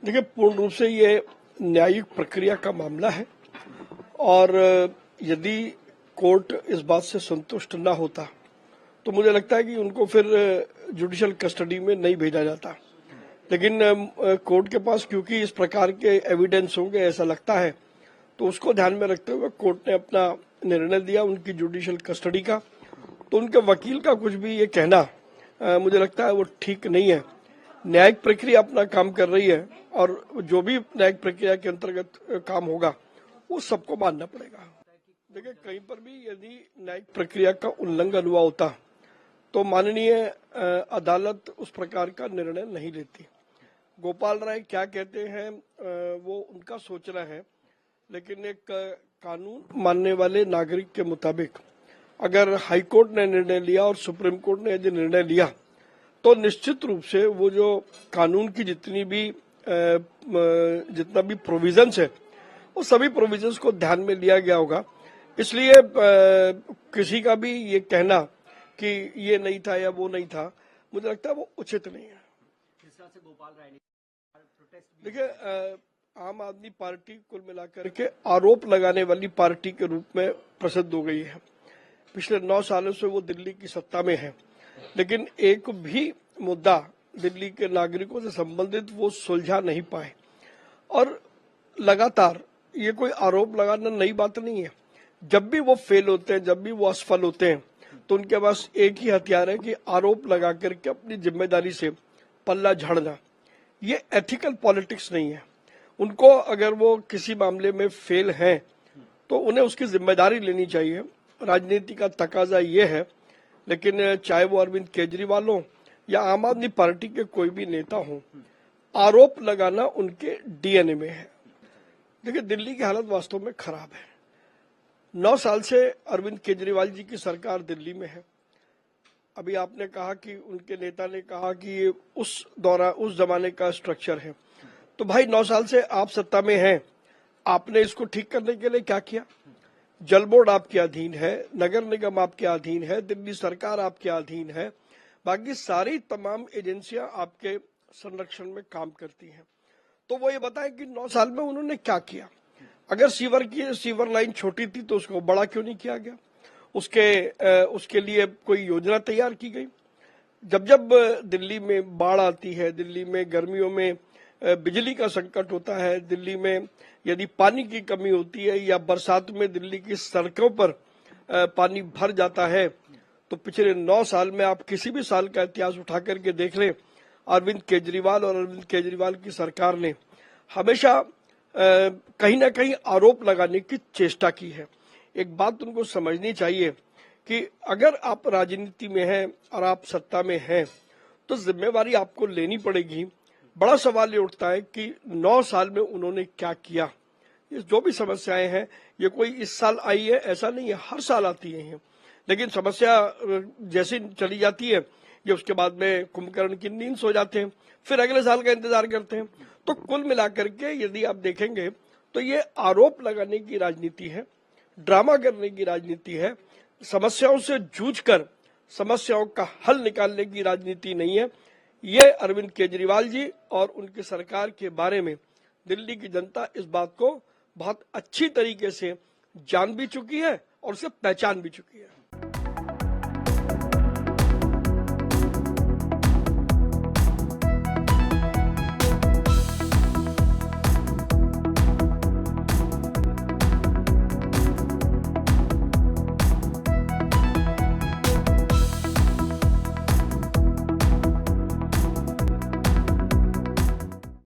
देखिए, पूर्ण रूप से ये न्यायिक प्रक्रिया का मामला है और यदि कोर्ट इस बात से संतुष्ट न होता तो मुझे लगता है कि उनको फिर जुडिशियल कस्टडी में नहीं भेजा जाता। लेकिन कोर्ट के पास क्योंकि इस प्रकार के एविडेंस होंगे ऐसा लगता है, तो उसको ध्यान में रखते हुए कोर्ट ने अपना निर्णय दिया उनकी जुडिशियल कस्टडी का। तो उनके वकील का कुछ भी ये कहना मुझे लगता है वो ठीक नहीं है। न्यायिक प्रक्रिया अपना काम कर रही है और जो भी न्यायिक प्रक्रिया के अंतर्गत काम होगा वो सबको मानना पड़ेगा। देखिए, कहीं पर भी यदि न्यायिक प्रक्रिया का उल्लंघन हुआ होता तो माननीय अदालत उस प्रकार का निर्णय नहीं लेती। गोपाल राय क्या कहते हैं वो उनका सोचना है, लेकिन एक कानून मानने वाले नागरिक के मुताबिक अगर हाईकोर्ट ने निर्णय लिया और सुप्रीम कोर्ट ने यदि निर्णय लिया तो निश्चित रूप से वो जो कानून की जितना भी प्रोविजंस है वो सभी प्रोविजंस को ध्यान में लिया गया होगा। इसलिए किसी का भी ये कहना कि ये नहीं था या वो नहीं था, मुझे लगता है वो उचित नहीं है। देखिए, आम आदमी पार्टी कुल मिलाकर के आरोप लगाने वाली पार्टी के रूप में प्रसिद्ध हो गई है। पिछले 9 सालों से वो दिल्ली की सत्ता में है, लेकिन एक भी मुद्दा दिल्ली के नागरिकों से संबंधित वो सुलझा नहीं पाए और लगातार ये कोई आरोप लगाना नई बात नहीं है। जब भी वो फेल होते हैं, जब भी वो असफल होते हैं, तो उनके पास एक ही हथियार है कि आरोप लगा करके अपनी जिम्मेदारी से पल्ला झाड़ना। ये एथिकल पॉलिटिक्स नहीं है। उनको अगर वो किसी मामले में फेल हैं तो उन्हें उसकी जिम्मेदारी लेनी चाहिए। राजनीति का तकाजा ये है, लेकिन चाहे वो अरविंद केजरीवाल हो या आम आदमी पार्टी के कोई भी नेता हो, आरोप लगाना उनके डीएनए में है। देखिए, दिल्ली की हालत वास्तव में खराब है। 9 साल से अरविंद केजरीवाल जी की सरकार दिल्ली में है। अभी आपने कहा कि उनके नेता ने कहा कि ये उस जमाने का स्ट्रक्चर है। तो भाई, 9 साल से आप सत्ता में हैं, आपने इसको ठीक करने के लिए क्या किया? जल बोर्ड आपके अधीन है, नगर निगम आपके अधीन है, दिल्ली सरकार आपके अधीन है, बाकी सारी तमाम एजेंसियां आपके संरक्षण में काम करती हैं। तो वो ये बताएं कि 9 साल में उन्होंने क्या किया। अगर सीवर लाइन छोटी थी तो उसको बड़ा क्यों नहीं किया गया? उसके लिए कोई योजना तैयार की गई? जब दिल्ली में बाढ़ आती है, दिल्ली में गर्मियों में बिजली का संकट होता है, दिल्ली में यदि पानी की कमी होती है या बरसात में दिल्ली की सड़कों पर पानी भर जाता है, तो पिछले 9 साल में आप किसी भी साल का इतिहास उठा करके देख लें, अरविंद केजरीवाल की सरकार ने हमेशा कहीं ना कहीं आरोप लगाने की चेष्टा की है। एक बात उनको समझनी चाहिए कि अगर आप राजनीति में हैं और आप सत्ता में हैं तो जिम्मेवारी आपको लेनी पड़ेगी। बड़ा सवाल ये उठता है कि 9 साल में उन्होंने क्या किया। ये जो भी समस्याएं हैं ये कोई इस साल आई है ऐसा नहीं है, हर साल आती हैं। लेकिन समस्या जैसे चली जाती है ये उसके बाद में कुंभकर्ण की नींद सो जाते हैं, फिर अगले साल का इंतजार करते हैं। तो कुल मिलाकर के यदि आप देखेंगे तो ये आरोप लगाने की राजनीति है, ड्रामा करने की राजनीति है, समस्याओं से जूझकर समस्याओं का हल निकालने की राजनीति नहीं है। ये अरविंद केजरीवाल जी और उनकी सरकार के बारे में दिल्ली की जनता इस बात को बहुत अच्छी तरीके से जान भी चुकी है और उसे पहचान भी चुकी है।